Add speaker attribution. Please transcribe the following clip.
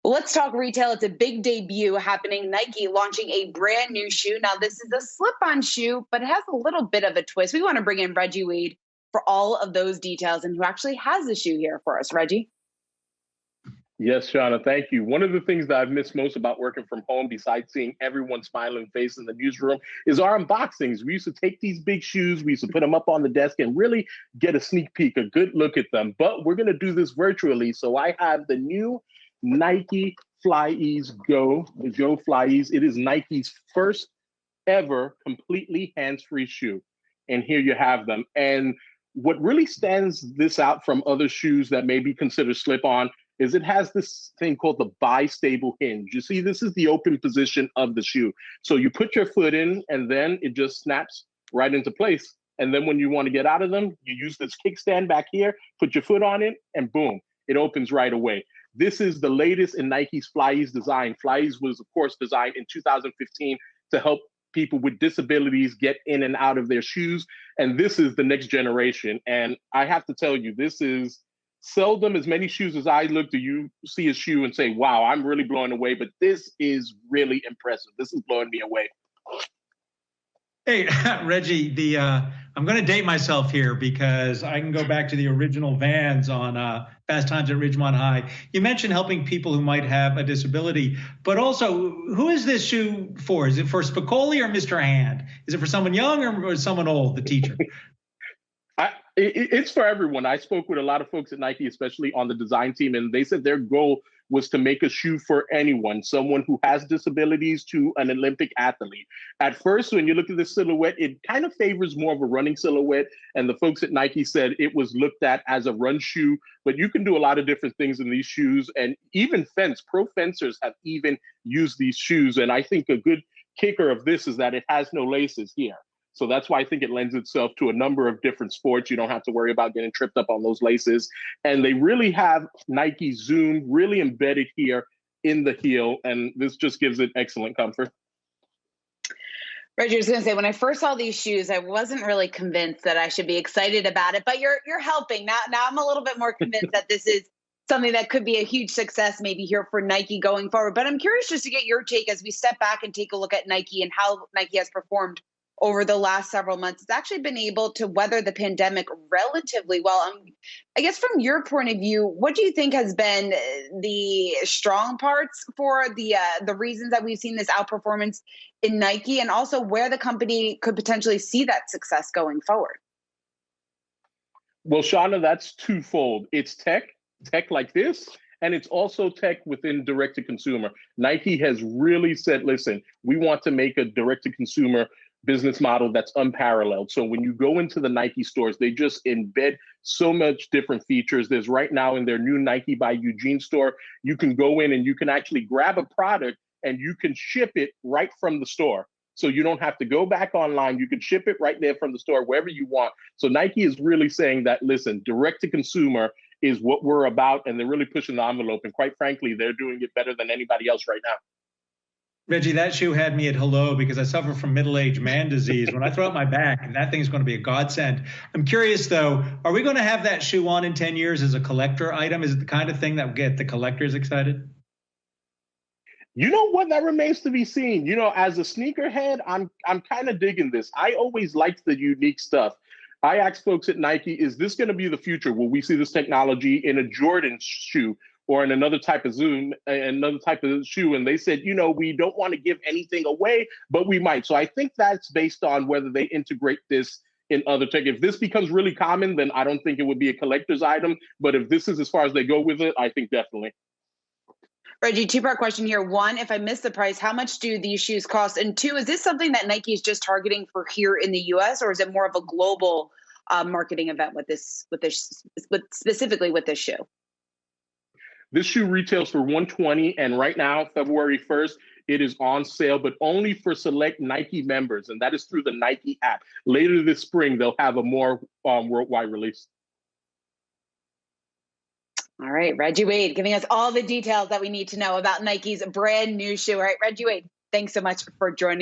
Speaker 1: Well, let's talk retail. It's a big debut happening. Nike launching a brand new shoe. Now, this is a slip on shoe, but it has a little bit of a twist. We want to bring in Reggie Wade for all of those details and who actually has the shoe here for us. Reggie?
Speaker 2: Yes, Shauna, thank you. One of the things that I've missed most about working from home, besides seeing everyone's smiling face in the newsroom, is our unboxings. We used to take these big shoes, we used to put them up on the desk and really get a sneak peek, a good look at them. But we're going to do this virtually. So I have the new Nike FlyEase Go, the Go FlyEase. It is Nike's first ever completely hands-free shoe. And here you have them. And what really stands this out from other shoes that may be considered slip-on is it has this thing called the bistable hinge. You see, this is the open position of the shoe. So you put your foot in and then it just snaps right into place. And then when you want to get out of them, you use this kickstand back here, put your foot on it, and boom, it opens right away. This is the latest in Nike's FlyEase design. FlyEase was, of course, designed in 2015 to help people with disabilities get in and out of their shoes. And this is the next generation. And I have to tell you, this is seldom as many shoes as I look do you see a shoe and say, wow, I'm really blown away. But this is really impressive. This is blowing me away.
Speaker 3: Hey, Reggie, I'm going to date myself here because I can go back to the original Vans on Fast Times at Ridgemont High. You mentioned helping people who might have a disability, but also, who is this shoe for? Is it for Spicoli or Mr. Hand? Is it for someone young or someone old, the teacher?
Speaker 2: It's for everyone. I spoke with a lot of folks at Nike, especially on the design team, and they said their goal was to make a shoe for anyone, someone who has disabilities to an Olympic athlete. At first, when you look at this silhouette, it kind of favors more of a running silhouette. And the folks at Nike said it was looked at as a run shoe, but you can do a lot of different things in these shoes. And even pro fencers have even used these shoes. And I think a good kicker of this is that it has no laces here. So that's why I think it lends itself to a number of different sports. You don't have to worry about getting tripped up on those laces. And they really have Nike Zoom really embedded here in the heel. And this just gives it excellent comfort.
Speaker 1: Reggie, I was going to say, when I first saw these shoes, I wasn't really convinced that I should be excited about it, but you're helping. Now I'm a little bit more convinced that this is something that could be a huge success maybe here for Nike going forward. But I'm curious just to get your take as we step back and take a look at Nike and how Nike has performed over the last several months. It's actually been able to weather the pandemic relatively well. I guess from your point of view, what do you think has been the strong parts for the reasons that we've seen this outperformance in Nike, and also where the company could potentially see that success going forward?
Speaker 2: Well, Shauna, that's twofold. It's tech like this, and it's also tech within direct-to-consumer. Nike has really said, listen, we want to make a direct-to-consumer business model that's unparalleled. So when you go into the Nike stores, they just embed so much different features. There's right now in their new Nike by Eugene store, you can go in and you can actually grab a product and you can ship it right from the store. So you don't have to go back online. You can ship it right there from the store, wherever you want. So Nike is really saying that, listen, direct to consumer is what we're about. And they're really pushing the envelope. And quite frankly, they're doing it better than anybody else right now.
Speaker 3: Reggie, that shoe had me at hello because I suffer from middle-aged man disease. When I throw out my back, that thing's going to be a godsend. I'm curious, though, are we going to have that shoe on in 10 years as a collector item? Is it the kind of thing that will get the collectors excited?
Speaker 2: You know what? That remains to be seen. You know, as a sneakerhead, I'm kind of digging this. I always liked the unique stuff. I asked folks at Nike, is this going to be the future? Will we see this technology in a Jordan shoe or in another type of another type of shoe? And they said, you know, we don't want to give anything away, but we might. So I think that's based on whether they integrate this in other tech. If this becomes really common, then I don't think it would be a collector's item. But if this is as far as they go with it, I think definitely.
Speaker 1: Reggie, two-part question here. One, if I missed the price, how much do these shoes cost? And two, is this something that Nike is just targeting for here in the U.S., or is it more of a global marketing event specifically with this shoe?
Speaker 2: This shoe retails for $120, and right now, February 1st, it is on sale, but only for select Nike members, and that is through the Nike app. Later this spring, they'll have a more worldwide release.
Speaker 1: All right, Reggie Wade giving us all the details that we need to know about Nike's brand new shoe. All right, Reggie Wade, thanks so much for joining